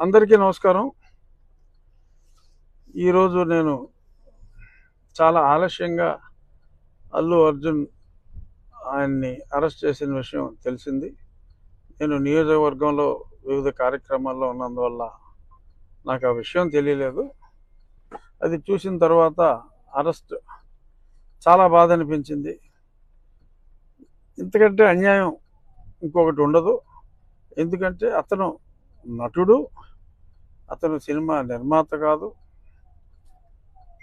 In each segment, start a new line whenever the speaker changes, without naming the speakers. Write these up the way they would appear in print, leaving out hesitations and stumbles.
అందరికీ నమస్కారం. ఈరోజు నేను చాలా ఆలస్యంగా అల్లు అర్జున్ ఆయన్ని అరెస్ట్ చేసిన విషయం తెలిసింది. నేను నియోజకవర్గంలో వివిధ కార్యక్రమాల్లో ఉన్నందువల్ల నాకు ఆ విషయం తెలియలేదు. అది చూసిన తర్వాత అరెస్ట్ చాలా బాధ అనిపించింది. ఇంతకంటే అన్యాయం ఇంకొకటి ఉండదు. ఎందుకంటే అతను నటుడు, అతను సినిమా నిర్మాత కాదు.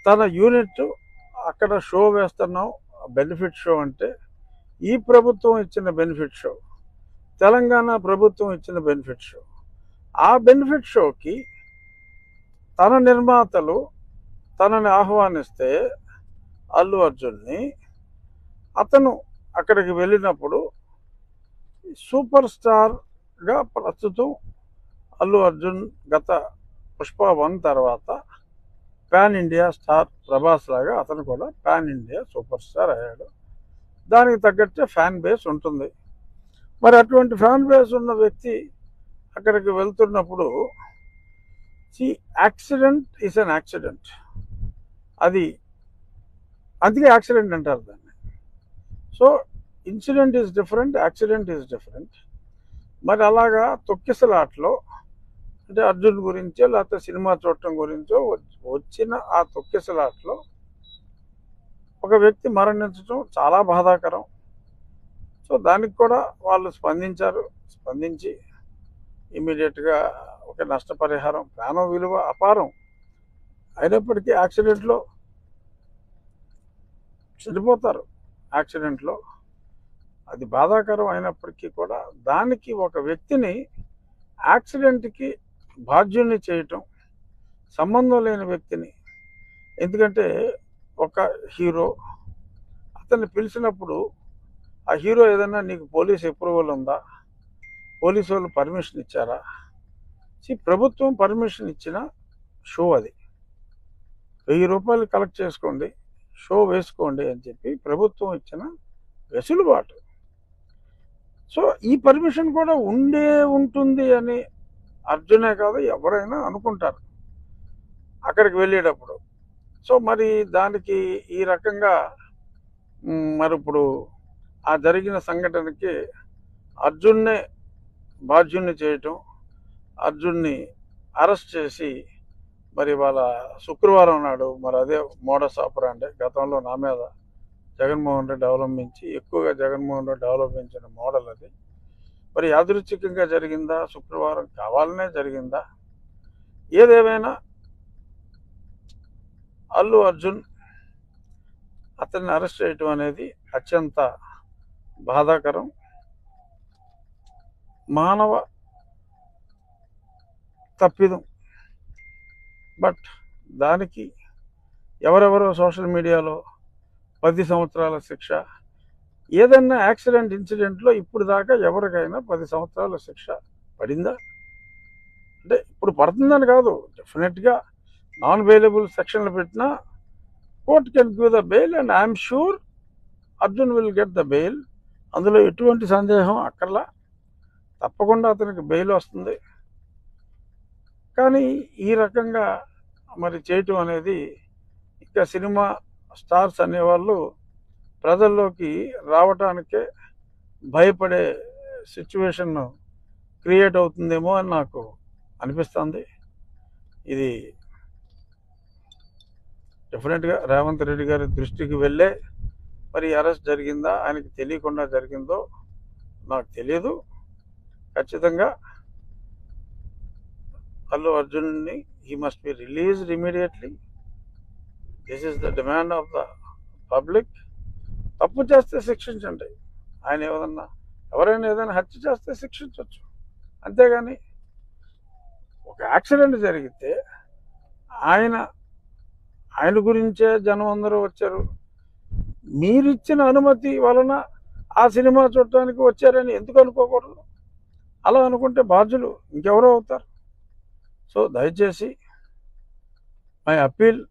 తన యూనిట్ అక్కడ షో వేస్తున్నాం, బెనిఫిట్ షో అంటే ఈ ప్రభుత్వం ఇచ్చిన బెనిఫిట్ షో, తెలంగాణ ప్రభుత్వం ఇచ్చిన బెనిఫిట్ షో. ఆ బెనిఫిట్ షోకి తన నిర్మాతలు తనని ఆహ్వానిస్తే అల్లు అర్జున్ని, అతను అక్కడికి వెళ్ళినప్పుడు సూపర్ స్టార్గా ప్రస్తుతం అల్లు అర్జున్ గత పుష్ప 1 తర్వాత పాన్ ఇండియా స్టార్ ప్రభాస్ లాగా అతను కూడా పాన్ ఇండియా సూపర్ స్టార్ అయ్యాడు. దానికి తగ్గట్టే ఫ్యాన్ బేస్ ఉంటుంది. మరి అటువంటి ఫ్యాన్ బేస్ ఉన్న వ్యక్తి అక్కడికి వెళ్తున్నప్పుడు యాక్సిడెంట్ ఈజ్ అన్ యాక్సిడెంట్. అది అందుకే యాక్సిడెంట్ అంటారు దాన్ని. So incident is different, accident is different. మరి అలాగా తొక్కిసలాట్లో అంటే అర్జున్ గురించో లేకపోతే సినిమా చూడటం గురించో వచ్చిన ఆ తొక్కిసలాట్లో ఒక వ్యక్తి మరణించడం చాలా బాధాకరం. సో దానికి కూడా వాళ్ళు స్పందించి ఇమీడియట్గా ఒక నష్టపరిహారం, ప్రాణం విలువ అపారం అయినప్పటికీ యాక్సిడెంట్లో చనిపోతారు. యాక్సిడెంట్లో అది బాధాకరం అయినప్పటికీ కూడా దానికి ఒక వ్యక్తిని యాక్సిడెంట్కి బాధ్యుని చేయటం, సంబంధం లేని వ్యక్తిని. ఎందుకంటే ఒక హీరో అతన్ని పిలిచినప్పుడు ఆ హీరో ఏదైనా నీకు పోలీస్ అప్రూవల్ ఉందా, పోలీసు వాళ్ళు పర్మిషన్ ఇచ్చారా? ప్రభుత్వం పర్మిషన్ ఇచ్చిన షో అది. 1000 రూపాయలు కలెక్ట్ చేసుకోండి, షో వేసుకోండి అని చెప్పి ప్రభుత్వం ఇచ్చిన వెసులుబాటు. సో ఈ పర్మిషన్ కూడా ఉంటుంది అని అర్జునే కాదు ఎవరైనా అనుకుంటారు అక్కడికి వెళ్ళేటప్పుడు. సో మరి దానికి ఈ రకంగా మరి ఇప్పుడు ఆ జరిగిన సంఘటనకి అర్జున్నే బాధ్యుణ్ణి చేయటం, అర్జున్ని అరెస్ట్ చేసి మరి వాళ్ళ శుక్రవారం నాడు మరి అదే మోడస్ ఆపరాండే గతంలో నా మీద జగన్మోహన్ రెడ్డి ఎక్కువగా జగన్మోహన్ రెడ్డి అవలంబించిన మోడల్ అది. మరి యాదృచ్ఛికంగా జరిగిందా, శుక్రవారం కావాలనే జరిగిందా? ఏదేమైనా అల్లు అర్జున్ అతన్ని అరెస్ట్ చేయటం అనేది అత్యంత బాధాకరం. మానవ తప్పిదం. బట్ దానికి ఎవరెవరో సోషల్ మీడియాలో 10 సంవత్సరాల శిక్ష, ఏదన్నా ఇన్సిడెంట్లో ఇప్పుడు దాకా ఎవరికైనా 10 సంవత్సరాల శిక్ష పడిందా? అంటే ఇప్పుడు పడుతుందని కాదు, డెఫినెట్గా నాన్ బెయిలబుల్ సెక్షన్లు పెట్టినా court can give the bail and I'm sure Arjun will get the bail. అందులో ఎటువంటి సందేహం అక్కర్లా, తప్పకుండా అతనికి బెయిల్ వస్తుంది. కానీ ఈ రకంగా మరి చేయటం అనేది, ఇంకా సినిమా స్టార్స్ అనేవాళ్ళు ప్రజల్లోకి రావటానికే భయపడే సిచ్యువేషన్ క్రియేట్ అవుతుందేమో అని నాకు అనిపిస్తుంది. ఇది డెఫినెట్గా రేవంత్ రెడ్డి గారి దృష్టికి వెళ్ళే మరి అరెస్ట్ జరిగిందా, ఆయనకి తెలియకుండా జరిగిందో నాకు తెలియదు. ఖచ్చితంగా అల్లు అర్జున్ని he must be released immediately. This is the demand of the public. తప్పు చేస్తే శిక్షించండి. ఆయన ఎవరైనా ఏదైనా హత్య చేస్తే శిక్షించవచ్చు, అంతేగాని ఒక యాక్సిడెంట్ జరిగితే ఆయన గురించే జనం అందరూ వచ్చారు, మీరిచ్చిన అనుమతి వలన ఆ సినిమా చూడటానికి వచ్చారని ఎందుకు అనుకోకూడదు? అలా అనుకుంటే బాధ్యులు ఇంకెవరో అవుతారు. సో దయచేసి my appeal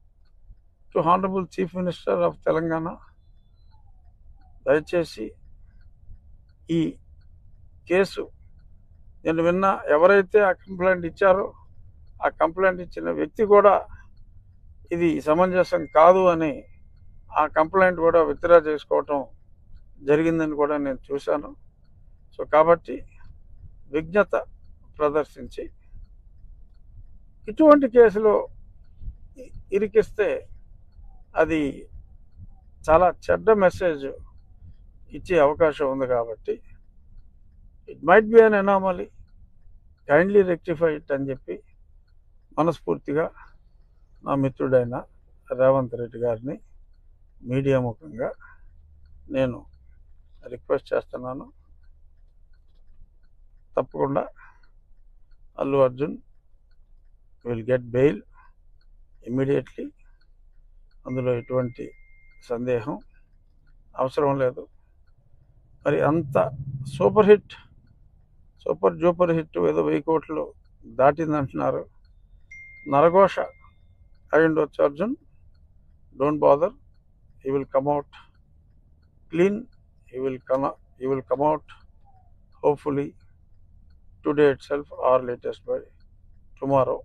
to honourable chief minister of Telangana, దయచేసి ఈ కేసు నేను ఎవరైతే ఆ కంప్లైంట్ ఇచ్చారో ఆ కంప్లైంట్ ఇచ్చిన వ్యక్తి కూడా ఇది సమంజసం కాదు అని ఆ కంప్లైంట్ కూడా విత్డ్రా చేసుకోవటం జరిగిందని కూడా నేను చూశాను. సో కాబట్టి విజ్ఞత ప్రదర్శించి ఇటువంటి కేసులో ఇరికిస్తే అది చాలా చెడ్డ మెసేజ్ ఇచ్చే అవకాశం ఉంది. కాబట్టి it might be an anomaly, kindly rectify it అని చెప్పి మనస్ఫూర్తిగా నా మిత్రుడైన రేవంత్ రెడ్డి గారిని మీడియా ముఖంగా నేను రిక్వెస్ట్ చేస్తున్నాను. తప్పకుండా Allu Arjun will get bail immediately. అందులో ఎటువంటి సందేహం అవసరం లేదు. మరి అంత సూపర్ జూపర్ హిట్ ఏదో 1000 కోట్లు దాటిందంటున్నారు. నరఘోష అయి ఉండొచ్చు Arjun. Don't bother, he will come out clean, he will come out hopefully today itself or latest by tomorrow.